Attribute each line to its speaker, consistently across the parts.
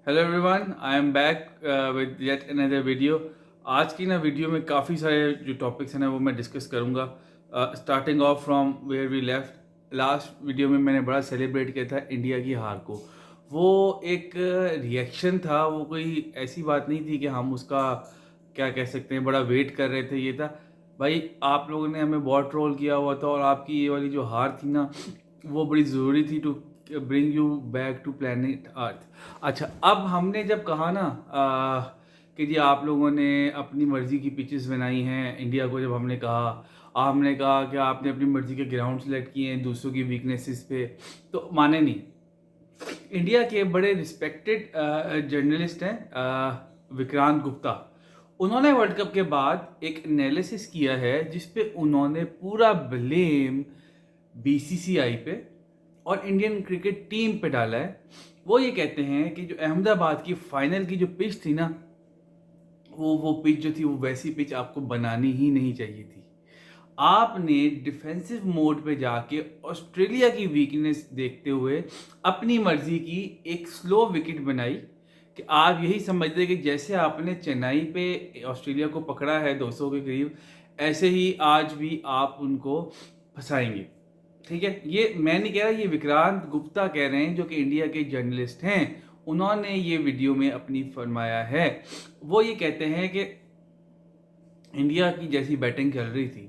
Speaker 1: Hello everyone, I am back with yet another video. आज की ना वीडियो में काफ़ी सारे जो टॉपिक्स हैं ना वो मैं डिस्कस करूँगा। Starting off from where we left. Last video में मैंने बड़ा सेलिब्रेट किया था इंडिया की हार को। वो एक रिएक्शन था, वो कोई ऐसी बात नहीं थी कि हम उसका क्या कह सकते हैं बड़ा वेट कर रहे थे। ये था भाई, आप लोगों ने हमें बहुत ट्रोल किया हुआ था और आपकी ये वाली जो हार थी ना वो बड़ी ज़रूरी थी to bring you back to planet earth. अच्छा, अब हमने जब कहा ना कि जी आप लोगों ने अपनी मर्ज़ी की पिचेस बनाई हैं इंडिया को, जब हमने कहा कि आपने अपनी मर्ज़ी के ग्राउंड सेलेक्ट किए हैं दूसरों की वीकनेसेस पे, तो माने नहीं। इंडिया के बड़े रिस्पेक्टेड जर्नलिस्ट हैं विक्रांत गुप्ता। उन्होंने वर्ल्ड कप के बाद एक एनालिसिस किया है जिसपे उन्होंने पूरा ब्लेम बीसीसीआई पे और इंडियन क्रिकेट टीम पे डाला है। वो ये कहते हैं कि जो अहमदाबाद की फाइनल की जो पिच थी ना, वो पिच जो थी वो वैसी पिच आपको बनानी ही नहीं चाहिए थी। आपने डिफेंसिव मोड पे जाके ऑस्ट्रेलिया की वीकनेस देखते हुए अपनी मर्जी की एक स्लो विकेट बनाई कि आप यही समझते कि जैसे आपने चेन्नई पे ऑस्ट्रेलिया को पकड़ा है 200 के करीब, ऐसे ही आज भी आप उनको फंसाएंगे। ठीक है, ये मैं नहीं कह रहा, ये विक्रांत गुप्ता कह रहे हैं जो कि इंडिया के जर्नलिस्ट हैं। उन्होंने ये वीडियो में अपनी फरमाया है। वो ये कहते हैं कि इंडिया की जैसी बैटिंग चल रही थी,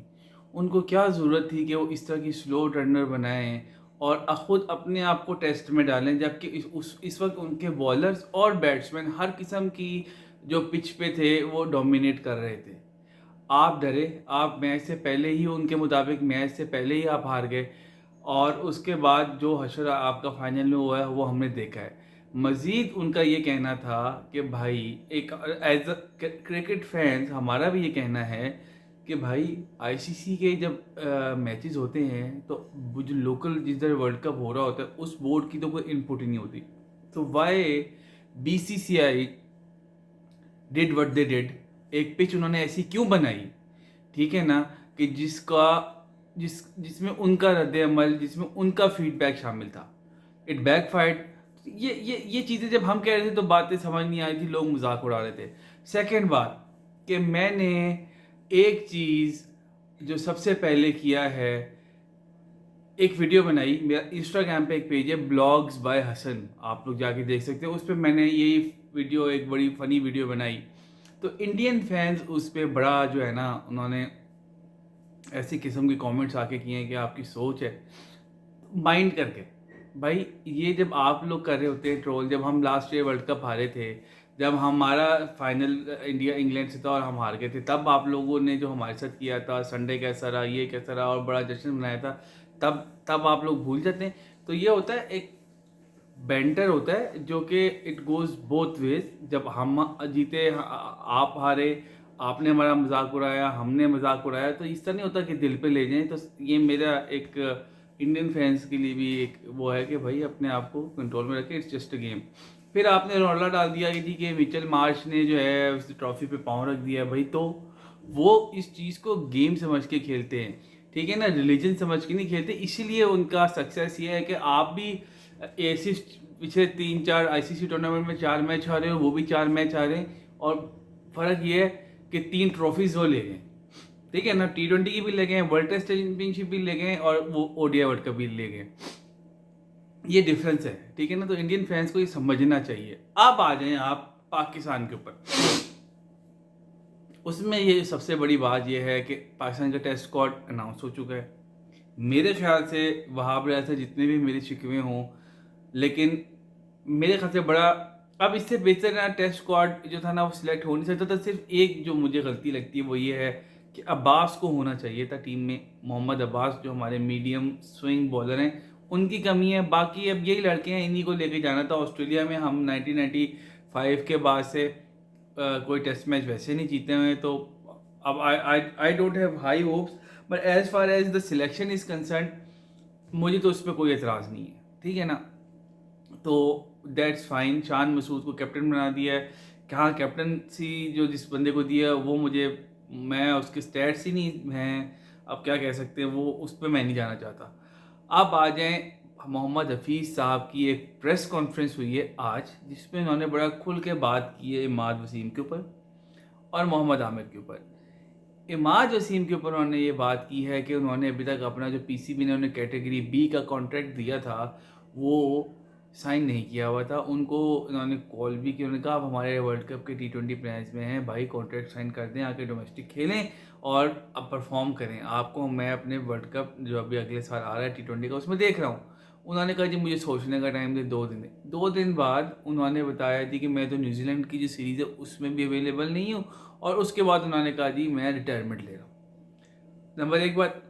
Speaker 1: उनको क्या ज़रूरत थी कि वो इस तरह की स्लो टर्नर बनाएं और ख़ुद अपने आप को टेस्ट में डालें, जबकि इस वक्त उनके बॉलर्स और बैट्समैन हर किस्म की जो पिच पे थे वो डोमिनेट कर रहे थे। आप डरे, आप मैच से पहले ही उनके मुताबिक मैच से पहले ही आप हार गए और उसके बाद जो हशर आपका फाइनल में हुआ है वो हमने देखा है। मज़ीद उनका ये कहना था कि भाई, एक एज अ क्रिकेट फैंस हमारा भी ये कहना है कि भाई आईसीसी के जब मैचेस होते हैं तो वो जो लोकल जिधर वर्ल्ड कप हो रहा होता है उस बोर्ड की तो कोई इनपुट ही नहीं होती। तो why BCCI did what they did. एक पिच उन्होंने ऐसी क्यों बनाई, ठीक है ना, कि जिसमें उनका रद्द अमल, जिसमें उनका फीडबैक शामिल था। It backfired. ये चीज़ें जब हम कह रहे थे तो बातें समझ नहीं आ रही थी, लोग मजाक उड़ा रहे थे। सेकंड बात कि मैंने एक चीज़ जो सबसे पहले किया है, एक वीडियो बनाई। मेरा इंस्टाग्राम पे एक पेज है ब्लॉग्स बाय हसन, आप लोग जाके देख सकते हो। उस पर मैंने यही वीडियो, एक बड़ी फनी वीडियो बनाई। तो इंडियन फैंस उस पर बड़ा जो है ना, उन्होंने ऐसी किस्म के कमेंट्स आके किए हैं कि आपकी सोच है माइंड करके। भाई, ये जब आप लोग कर रहे होते हैं ट्रोल, जब हम लास्ट ईयर वर्ल्ड कप हारे थे, जब हमारा फाइनल इंडिया इंग्लैंड से था और हम हार गए थे, तब आप लोगों ने जो हमारे साथ किया था, संडे कैसा रहा, ये कैसा रहा और बड़ा जश्न मनाया था, तब तब आप लोग भूल जाते हैं। तो ये होता है, एक बेंटर होता है जो कि इट गोज़ बोथ वेज। जब हम जीते, आप हारे, आपने हमारा मजाक उड़ाया, हमने मजाक उड़ाया, तो इस तरह नहीं होता कि दिल पे ले जाएं। तो ये मेरा एक इंडियन फैंस के लिए भी एक वो है कि भाई अपने आप को कंट्रोल में रखें, इट्स जस्ट अ गेम। फिर आपने रौला डाल दिया कि जी कि मिचेल मार्श ने जो है उस ट्रॉफी पे पाँव रख दिया। भाई, तो वो इस चीज़ को गेम समझ के खेलते हैं, ठीक है ना, रिलीजन समझ के नहीं खेलते। इसीलिए उनका सक्सेस ये है कि आप भी ऐसी पिछले 3-4 आईसीसी टूर्नामेंट में 4 मैच हारे हो, वो भी 4 मैच हारे, और फ़र्क ये है कि 3 ट्रॉफीज वो ले गए, ठीक है ना, T20 की भी ले गए, वर्ल्ड टेस्ट चैंपियनशिप भी ले गए और वो ओडीआई वर्ल्ड कप भी ले गए। ये डिफरेंस है, ठीक है ना। तो इंडियन फैंस को ये समझना चाहिए। अब आ जाएं आप पाकिस्तान के ऊपर। उसमें ये सबसे बड़ी बात ये है कि पाकिस्तान का टेस्ट स्क्वाड अनाउंस हो चुका है। मेरे ख्याल से वहाब रियाज से जितने भी मेरे शिकवे हों, लेकिन मेरे ख्याल से बड़ा, अब इससे बेहतर ना टेस्ट स्क्वाड जो था ना वो सिलेक्ट हो नहीं सकता था। सिर्फ एक जो मुझे गलती लगती है वो ये है कि अब्बास को होना चाहिए था टीम में। मोहम्मद अब्बास जो हमारे मीडियम स्विंग बॉलर हैं, उनकी कमी है। बाकी अब यही लड़के हैं, इन्हीं को लेके जाना था। ऑस्ट्रेलिया में हम 1995 के बाद से कोई टेस्ट मैच वैसे नहीं जीते हुए, तो अब I don't have high hopes. But as far as the selection is concern, मुझे तो उस पर कोई एतराज़ नहीं है, ठीक है ना। तो दैट्स फाइन। शान मसूद को कैप्टन बना दिया है। कहाँ कैप्टनसी जो जिस बंदे को दिया वो मुझे, मैं उसके स्टैट्स ही नहीं हैं, अब क्या कह सकते हैं वो, उस पर मैं नहीं जाना चाहता। अब आ जाएं मोहम्मद हफीज़ साहब की एक प्रेस कॉन्फ्रेंस हुई है आज, जिसमें उन्होंने बड़ा खुल के बात की है इमाद वसीम के ऊपर और मोहम्मद आमिर के ऊपर। इमाद वसीम के ऊपर उन्होंने ये बात की है कि उन्होंने अभी तक अपना जो पीसीबी ने उन्हें कैटेगरी बी का कॉन्ट्रैक्ट दिया था वो साइन नहीं किया हुआ था। उनको उन्होंने कॉल भी की, उन्होंने कहा आप हमारे वर्ल्ड कप के T20 प्लेयर्स में हैं भाई, कॉन्ट्रैक्ट साइन कर दें, आके डोमेस्टिक खेलें और अब परफॉर्म करें। आपको मैं अपने वर्ल्ड कप जो अभी अगले साल आ रहा है T20 का, उसमें देख रहा हूँ। उन्होंने कहा जी मुझे सोचने का टाइम दे 2 दिन बाद उन्होंने बताया जी कि मैं तो न्यूजीलैंड की जो सीरीज़ है उसमें भी अवेलेबल नहीं हूँ, और उसके बाद उन्होंने कहा जी मैं रिटायरमेंट ले रहा हूँ। नंबर एक बात,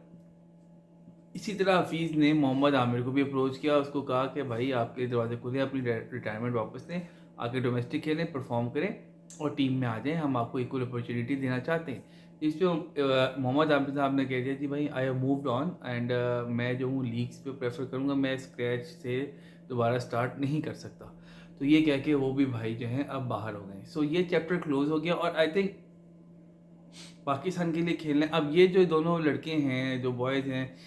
Speaker 1: इसी तरह हफीज़ ने मोहम्मद आमिर को भी अप्रोच किया, उसको कहा कि भाई आपके दरवाजे खुले, अपनी रिटायरमेंट वापस लें, आके डोमेस्टिक खेलें, परफॉर्म करें और टीम में आ जाएं, हम आपको इक्वल अपॉर्चुनिटी देना चाहते हैं। इस पर मोहम्मद आमिर साहब ने कह दिया जी भाई I have moved on and मैं जो हूँ लीग्स पे प्रेफर करूँगा, मैं स्क्रैच से दोबारा स्टार्ट नहीं कर सकता। तो ये कह के वो भी भाई जो हैं अब बाहर हो गए। सो ये चैप्टर क्लोज हो गया और आई थिंक पाकिस्तान के लिए खेलने अब ये जो दोनों लड़के हैं, जो बॉयज़ हैं,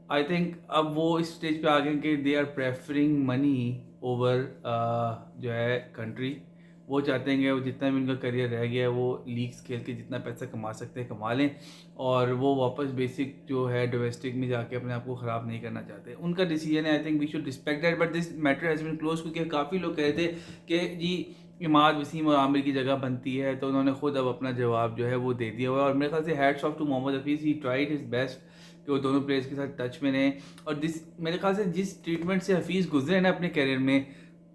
Speaker 1: आई थिंक अब वो इस स्टेज पे आ गए कि they are preferring money over जो है कंट्री। वो चाहते हैं कि वो जितना भी उनका करियर रह गया है वो लीग्स खेल के जितना पैसा कमा सकते हैं कमा लें, और वो वापस बेसिक जो है डोमेस्टिक में जाके अपने आप को ख़राब नहीं करना चाहते। उनका डिसीजन है, I think we should respect that, but this matter has been close, क्योंकि काफ़ी लोग कह रहे थे कि जी इमाद वसीम और आमिर की जगह बनती है, तो उन्होंने खुद अब अपना जवाब जो है वो दे दिया हुआ है। और मेरे ख्याल से hats off to Mohammad Hafeez, he tried his best कि वो दोनों प्लेयर्स के साथ टच में रहें। और मेरे ख्याल से जिस ट्रीटमेंट से हफीज़ गुजरे ना अपने करियर में,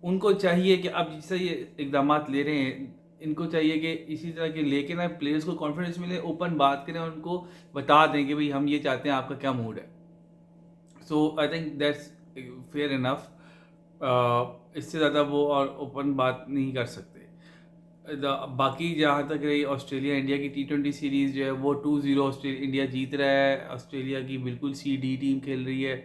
Speaker 1: उनको चाहिए कि अब जिससे ये इकदाम ले रहे हैं, इनको चाहिए कि इसी तरह के लेके ना प्लेयर्स को कॉन्फिडेंस मिले, ओपन बात करें और उनको बता दें कि भाई हम ये चाहते हैं, आपका क्या मूड है। So I think that's fair enough. इससे ज़्यादा वो और ओपन बात नहीं कर सकते। बाकी जहाँ तक रही ऑस्ट्रेलिया इंडिया की T20 सीरीज़ जो है वो 2-0 इंडिया जीत रहा है। ऑस्ट्रेलिया की बिल्कुल CD टीम खेल रही है,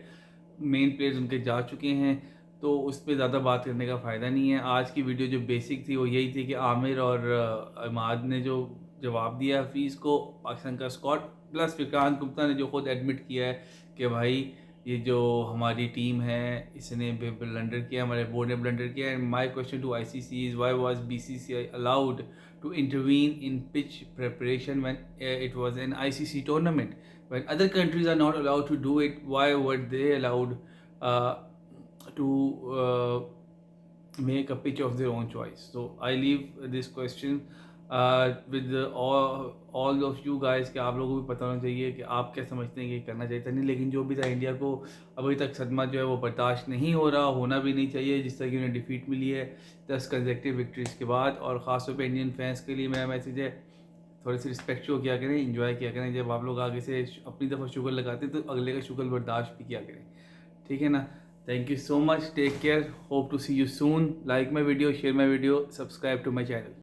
Speaker 1: मेन प्लेयर्स उनके जा चुके हैं, तो उस पर ज़्यादा बात करने का फ़ायदा नहीं है। आज की वीडियो जो बेसिक थी वो यही थी कि आमिर और इमाद ने जो जवाब दिया हफीज़ को, पाकिस्तान का स्क्वाड प्लस विक्रांत गुप्ता ने जो खुद एडमिट किया है कि भाई ये जो हमारी टीम है इसने ब्लंडर किया, हमारे बोर्ड ने ब्लंडर किया। And my question to ICC is why was BCCI allowed to intervene in pitch preparation when it was an ICC tournament? When other countries are not allowed to do it, why were they allowed to make a pitch of their own choice? So I leave this question with all of you guys कि आप लोगों को भी पता होना चाहिए कि आप क्या समझते हैं कि करना चाहिए था नहीं। लेकिन जो भी था इंडिया को अभी तक सदमा जो है वो बर्दाश्त नहीं हो रहा, होना भी नहीं चाहिए, जिस तरह की उन्हें डिफीट मिली है 10 कंसेक्टिव विक्ट्रीज़ के बाद। और ख़ासतौर पे इंडियन फैंस के लिए मेरा मैसेज है, थोड़ी सी रिस्पेक्ट शो किया करें, इंजॉय किया करें। जब आप लोग आगे से अपनी तरफ शुगर लगाते हैं तो अगले का शुगर बर्दाश्त भी किया करें, ठीक है ना। Thank you so much, take care, hope to see you soon. Like my video, share my video, subscribe to my channel.